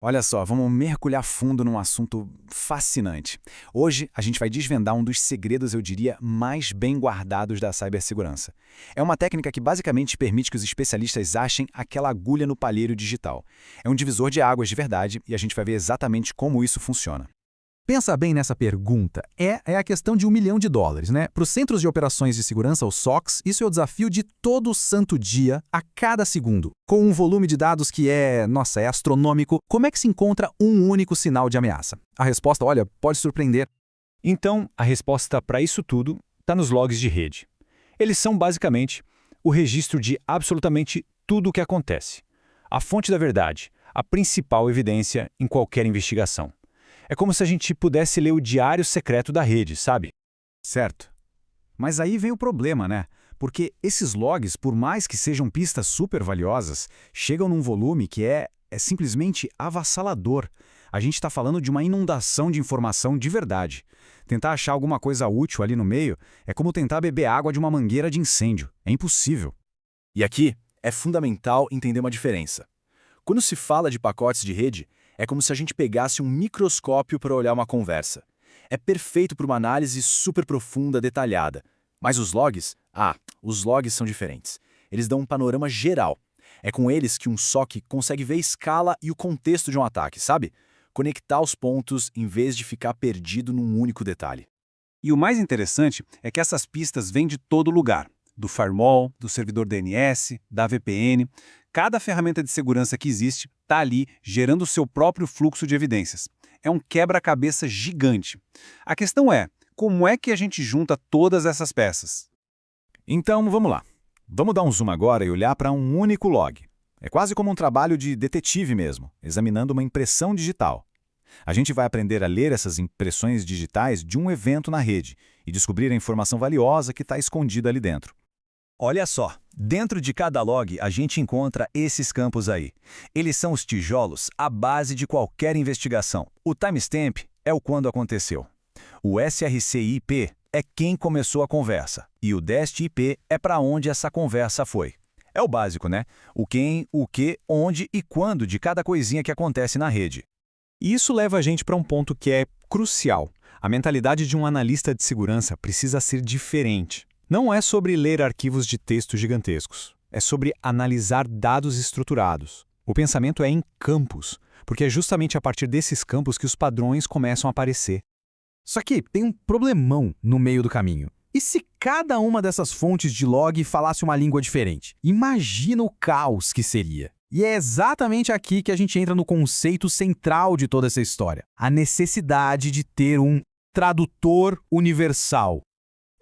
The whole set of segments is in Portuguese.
Olha só, vamos mergulhar fundo num assunto fascinante. Hoje a gente vai desvendar um dos segredos, eu diria, mais bem guardados da cibersegurança. É uma técnica que basicamente permite que os especialistas achem aquela agulha no palheiro digital. É um divisor de águas de verdade e a gente vai ver exatamente como isso funciona. Pensa bem nessa pergunta. É a questão de US$ 1 milhão, né? Para os Centros de Operações de Segurança, os SOCs, isso é o desafio de todo santo dia, a cada segundo. Com um volume de dados que é astronômico, como é que se encontra um único sinal de ameaça? A resposta, olha, pode surpreender. Então, a resposta para isso tudo está nos logs de rede. Eles são, basicamente, o registro de absolutamente tudo o que acontece. A fonte da verdade, a principal evidência em qualquer investigação. É como se a gente pudesse ler o diário secreto da rede, sabe? Certo. Mas aí vem o problema, né? Porque esses logs, por mais que sejam pistas super valiosas, chegam num volume que é simplesmente avassalador. A gente está falando de uma inundação de informação de verdade. Tentar achar alguma coisa útil ali no meio é como tentar beber água de uma mangueira de incêndio. É impossível. E aqui é fundamental entender uma diferença. Quando se fala de pacotes de rede, é como se a gente pegasse um microscópio para olhar uma conversa. É perfeito para uma análise super profunda, detalhada. Mas os logs? Os logs são diferentes. Eles dão um panorama geral. É com eles que um SOC consegue ver a escala e o contexto de um ataque, sabe? Conectar os pontos em vez de ficar perdido num único detalhe. E o mais interessante é que essas pistas vêm de todo lugar. Do firewall, do servidor DNS, da VPN. Cada ferramenta de segurança que existe está ali gerando o seu próprio fluxo de evidências. É um quebra-cabeça gigante. A questão é, como é que a gente junta todas essas peças? Então, vamos lá. Vamos dar um zoom agora e olhar para um único log. É quase como um trabalho de detetive mesmo, examinando uma impressão digital. A gente vai aprender a ler essas impressões digitais de um evento na rede e descobrir a informação valiosa que está escondida ali dentro. Olha só, dentro de cada log a gente encontra esses campos aí. Eles são os tijolos, a base de qualquer investigação. O timestamp é o quando aconteceu. O SRC-IP é quem começou a conversa. E o DEST-IP é para onde essa conversa foi. É o básico, né? O quem, o que, onde e quando de cada coisinha que acontece na rede. E isso leva a gente para um ponto que é crucial. A mentalidade de um analista de segurança precisa ser diferente. Não é sobre ler arquivos de texto gigantescos. É sobre analisar dados estruturados. O pensamento é em campos, porque é justamente a partir desses campos que os padrões começam a aparecer. Só que tem um problemão no meio do caminho. E se cada uma dessas fontes de log falasse uma língua diferente? Imagina o caos que seria. E é exatamente aqui que a gente entra no conceito central de toda essa história. A necessidade de ter um tradutor universal.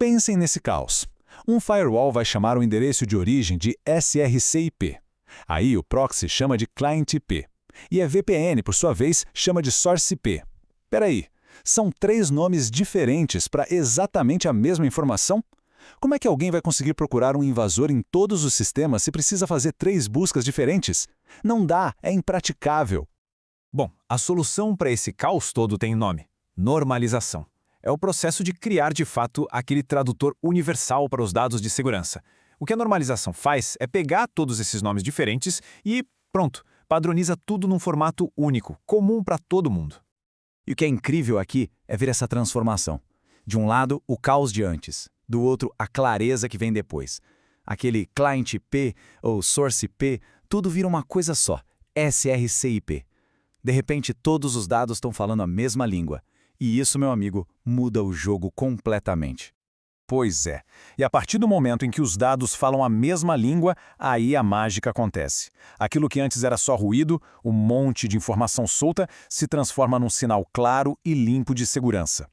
Pensem nesse caos. Um firewall vai chamar o endereço de origem de SRC-IP. Aí o proxy chama de Client IP. E a VPN, por sua vez, chama de Source IP. Peraí, são 3 nomes diferentes para exatamente a mesma informação? Como é que alguém vai conseguir procurar um invasor em todos os sistemas se precisa fazer 3 buscas diferentes? Não dá, é impraticável. Bom, a solução para esse caos todo tem nome: normalização. É o processo de criar, de fato, aquele tradutor universal para os dados de segurança. O que a normalização faz é pegar todos esses nomes diferentes e, pronto, padroniza tudo num formato único, comum para todo mundo. E o que é incrível aqui é ver essa transformação. De um lado, o caos de antes. Do outro, a clareza que vem depois. Aquele Client IP ou Source IP, tudo vira uma coisa só, SRC-IP. De repente, todos os dados estão falando a mesma língua. E isso, meu amigo, muda o jogo completamente. Pois é. E a partir do momento em que os dados falam a mesma língua, aí a mágica acontece. Aquilo que antes era só ruído, um monte de informação solta, se transforma num sinal claro e limpo de segurança.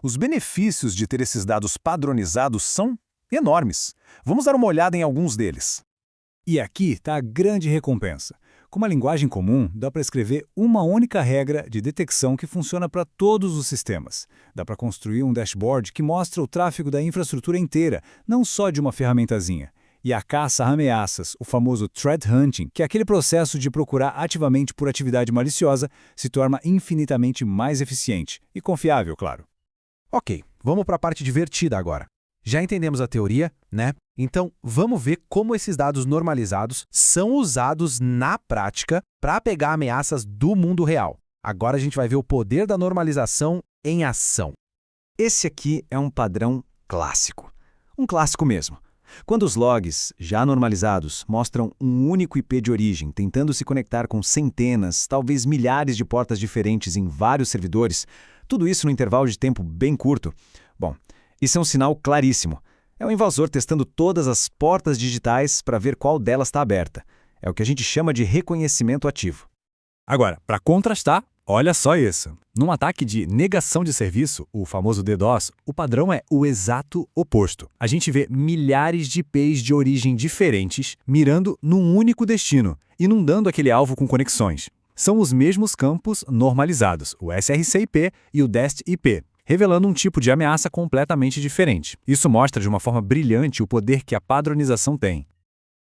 Os benefícios de ter esses dados padronizados são enormes. Vamos dar uma olhada em alguns deles. E aqui está a grande recompensa. Com uma linguagem comum, dá para escrever uma única regra de detecção que funciona para todos os sistemas. Dá para construir um dashboard que mostra o tráfego da infraestrutura inteira, não só de uma ferramentazinha. E a caça a ameaças, o famoso threat hunting, que é aquele processo de procurar ativamente por atividade maliciosa, se torna infinitamente mais eficiente e confiável, claro. Ok, vamos para a parte divertida agora. Já entendemos a teoria, né? Então, vamos ver como esses dados normalizados são usados na prática para pegar ameaças do mundo real. Agora a gente vai ver o poder da normalização em ação. Esse aqui é um padrão clássico. Um clássico mesmo. Quando os logs, já normalizados, mostram um único IP de origem tentando se conectar com centenas, talvez milhares de portas diferentes em vários servidores, tudo isso num intervalo de tempo bem curto, bom, isso é um sinal claríssimo. É o invasor testando todas as portas digitais para ver qual delas está aberta. É o que a gente chama de reconhecimento ativo. Agora, para contrastar, olha só isso. Num ataque de negação de serviço, o famoso DDoS, o padrão é o exato oposto. A gente vê milhares de IPs de origem diferentes mirando num único destino, inundando aquele alvo com conexões. São os mesmos campos normalizados, o SRC-IP e o DEST-IP, revelando um tipo de ameaça completamente diferente. Isso mostra de uma forma brilhante o poder que a padronização tem.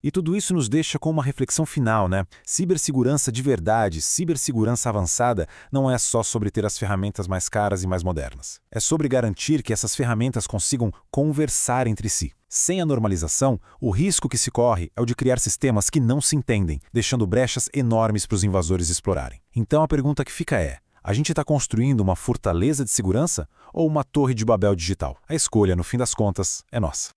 E tudo isso nos deixa com uma reflexão final, né? Cibersegurança de verdade, cibersegurança avançada, não é só sobre ter as ferramentas mais caras e mais modernas. É sobre garantir que essas ferramentas consigam conversar entre si. Sem a normalização, o risco que se corre é o de criar sistemas que não se entendem, deixando brechas enormes para os invasores explorarem. Então a pergunta que fica é: a gente está construindo uma fortaleza de segurança ou uma torre de Babel digital? A escolha, no fim das contas, é nossa.